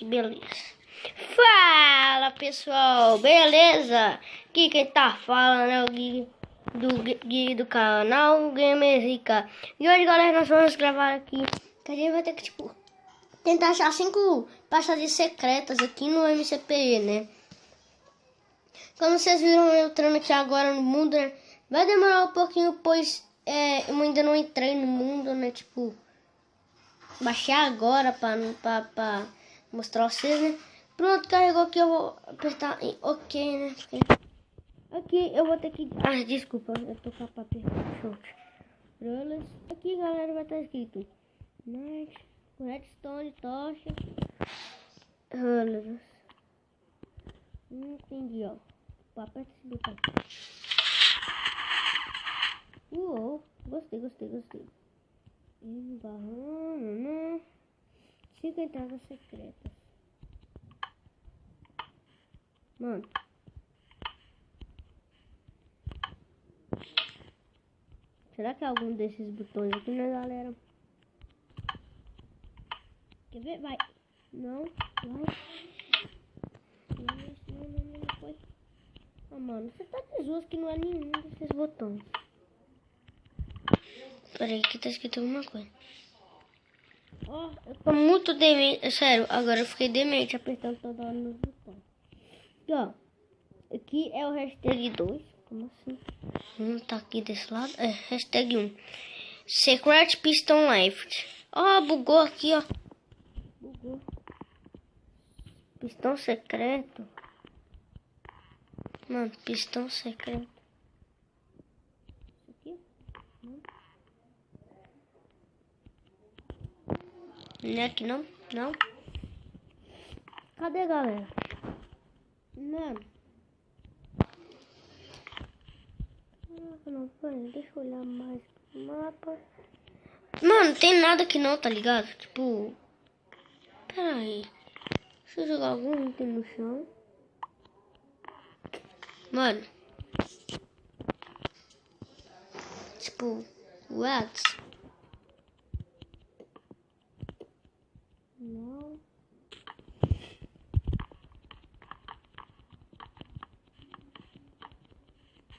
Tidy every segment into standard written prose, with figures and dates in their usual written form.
beleza. Fala pessoal, beleza? Aqui quem tá falando é o Gui do canal Gamerica. E hoje, galera, nós vamos gravar aqui. Que a gente vai ter que, tentar achar 5 passagens secretas aqui no MCP, né? Como vocês viram eu entrando aqui agora no mundo, né? Vai demorar um pouquinho, pois eu ainda não entrei no mundo, né? Baixei agora pra mostrar pra vocês, né? Pronto, carregou aqui, eu vou apertar em OK, né? Aqui eu vou ter que... Ah, desculpa, eu tô com a papel. Aqui, galera, vai estar escrito Night, Redstone, tocha, rollers. Entendi, ó. Aperta esse botão. Uou, gostei. Embarrando, 5 entradas secretas. Mano. Será que é algum desses botões aqui, né, galera? Quer ver? Vai. Não. Vai. Não foi. Ah, mano, você tá tesouro que não é nenhum desses botões. Peraí, que tá escrito alguma coisa. Ó, eu tô muito demente. Sério, agora eu fiquei demente apertando toda hora nos botões. Aqui, ó. Aqui é o hashtag 2. Como assim? Tá aqui desse lado. É, hashtag 1. Secret Piston Left. Ó, bugou aqui, ó. Bugou. Pistão secreto. Mano, pistão secreto. Isso aqui? Não é aqui não? Não? Cadê, galera? Mano. Não foi. Deixa eu olhar mais pro mapa. Mano, não tem nada aqui não, tá ligado? Tipo... Pera aí. Deixa eu jogar algum item no chão. Mano. Tipo... What? Não.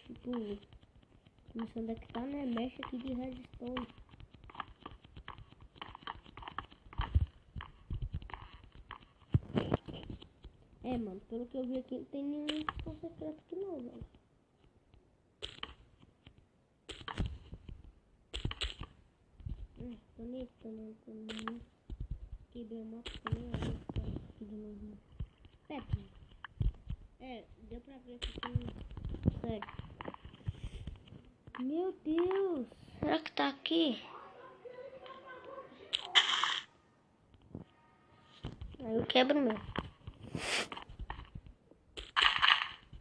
Tipo... Não sei onde é que tá, né? Mexe aqui de redstone. É, mano, pelo que eu vi aqui, não tem nenhum pistão secreto aqui não, velho. Bonito também. Quebrei o mapa também, aqui de novo. Pepe. Deu pra ver aqui. Sério. Meu Deus. Será que tá aqui? Aí eu quebro mesmo.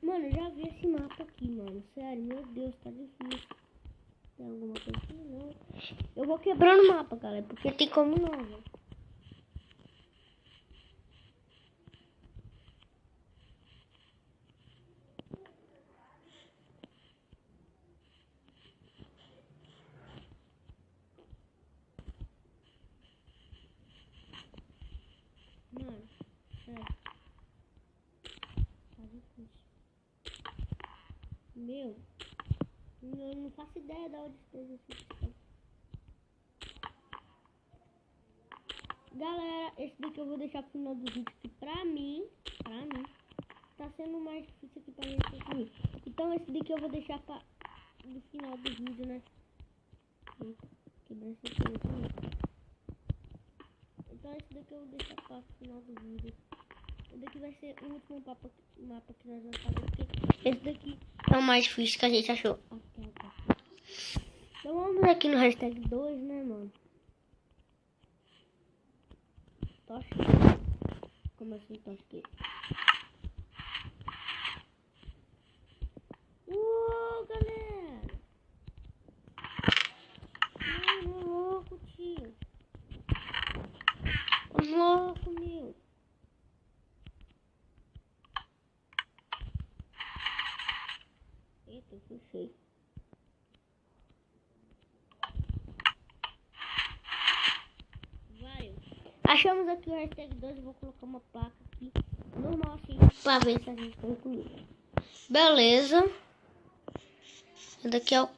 Mano, eu já vi esse mapa aqui, mano. Sério, meu Deus, tá difícil. Tem alguma coisa aqui? Não. Eu vou quebrando o mapa, galera, porque tem como não, velho. Mano, sério. Tá difícil. Meu, eu não faço ideia de onde esteja esse pistão. Galera, esse daqui eu vou deixar pro final do vídeo, que pra mim, tá sendo mais difícil aqui pra gente conseguir. Então esse daqui eu vou deixar pra no final do vídeo, né? Quebrar esse aqui. Então esse daqui eu vou deixar pra final do vídeo. Esse daqui vai ser o último mapa que nós vamos fazer, porque esse daqui é o mais difícil que a gente achou. Então vamos aqui no hashtag 2, né, mano? Tocha. Como assim, tocha aqui? Galera! Mano, louco, tio. Louco, meu. Eita, puxei. Achamos aqui o hashtag 2. Eu vou colocar uma placa aqui normal assim pra ver se a gente concluiu. Beleza. Esse daqui é o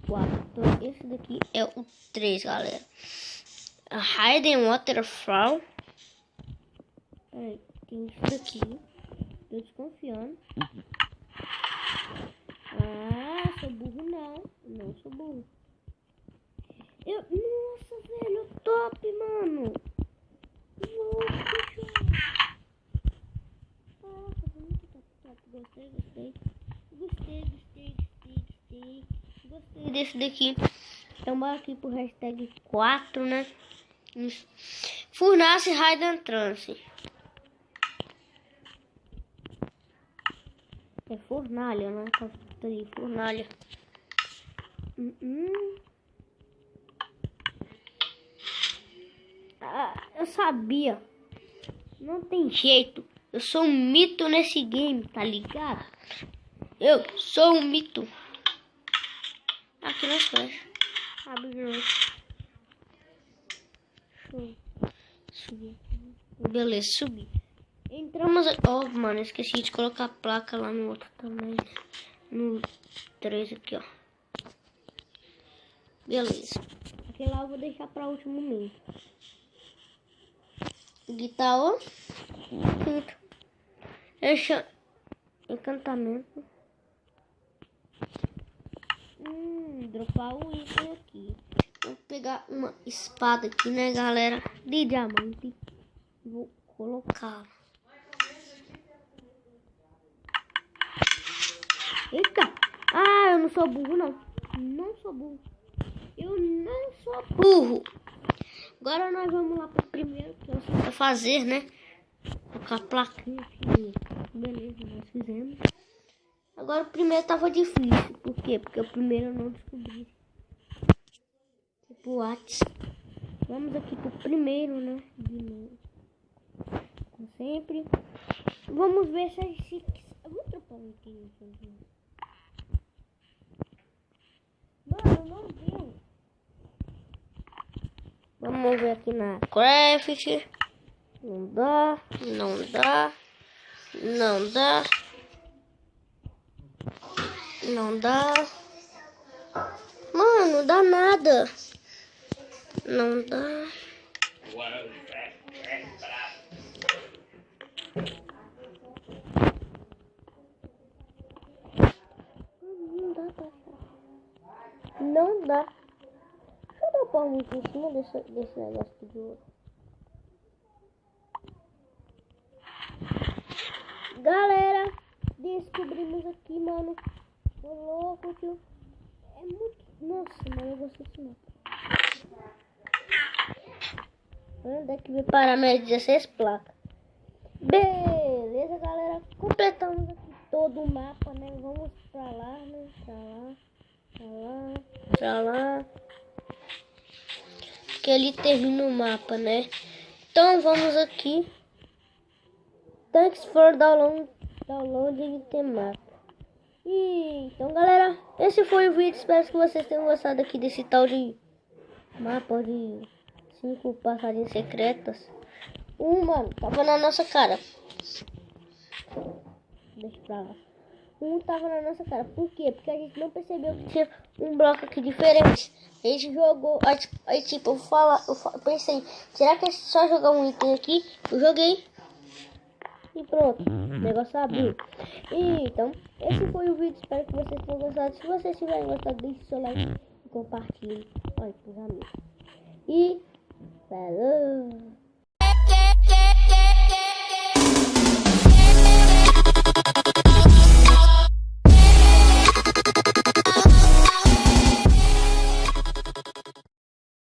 4. Esse daqui é o 3, galera. A Hidden Waterfall. Peraí, tem isso daqui. Tô desconfiando. Ah, sou burro não. Não sou burro. Nossa, velho, top, mano. Nossa, muito top. Gostei. Gostei desse daqui. Então bora aqui pro hashtag 4, né? Furnace Hidden Trance. É fornalha, né? Tá aí, fornalha. Ah, eu sabia. Não tem jeito. Eu sou um mito nesse game, tá ligado? Eu sou um mito. Aqui nas flechas. Abre de novo. Deixa eu subir aqui. Beleza, subi. Entramos aqui. Oh, mano, esqueci de colocar a placa lá no outro também. No 3 aqui, ó. Beleza. Aquele lá eu vou deixar pra último momento. Guitarra. Deixa. Encantamento. Dropar o item aqui. Vou pegar uma espada aqui, né, galera? De diamante. Vou colocar. Eita! Ah, eu não sou burro, não. Não sou burro. Eu não sou burro. Agora nós vamos lá pro primeiro que eu sei fazer, né? Com a plaquinha aqui. Beleza, nós fizemos. Agora o primeiro tava difícil. Por quê? Porque o primeiro eu não descobri. Tipo, vamos aqui pro primeiro, né? De novo. Como sempre. Vamos ver se eu vou trocar um item aqui. Mano, não deu. Vamos ver aqui na craft. Não dá. Mano, não dá nada. Não dá. Não dá. Deixa eu dar pau muito em cima desse negócio aqui de ouro. Galera, descobrimos aqui, mano. Tô louco, tio. É muito... Nossa, mano, eu gostei disso não. Onde é que vai parar minhas 16 placas? Beleza, galera. Completamos aqui todo o mapa, né? Vamos pra lá, né? Pra lá. Que ali termina o mapa, né? Então vamos aqui. Thanks for downloading the map. E então, galera, esse foi o vídeo. Espero que vocês tenham gostado aqui desse tal de mapa de 5 passagens secretas. Mano, tava na nossa cara. Deixa pra lá. Tava na nossa cara. Por quê? Porque a gente não percebeu que tinha um bloco aqui diferente. A gente jogou. Aí tipo, eu pensei, será que é só jogar um item aqui? Eu joguei. E pronto. O negócio abriu. E então, esse foi o vídeo. Espero que vocês tenham gostado. Se vocês tiverem gostado, deixe seu like e compartilhe. Olha pros amigos. E falou!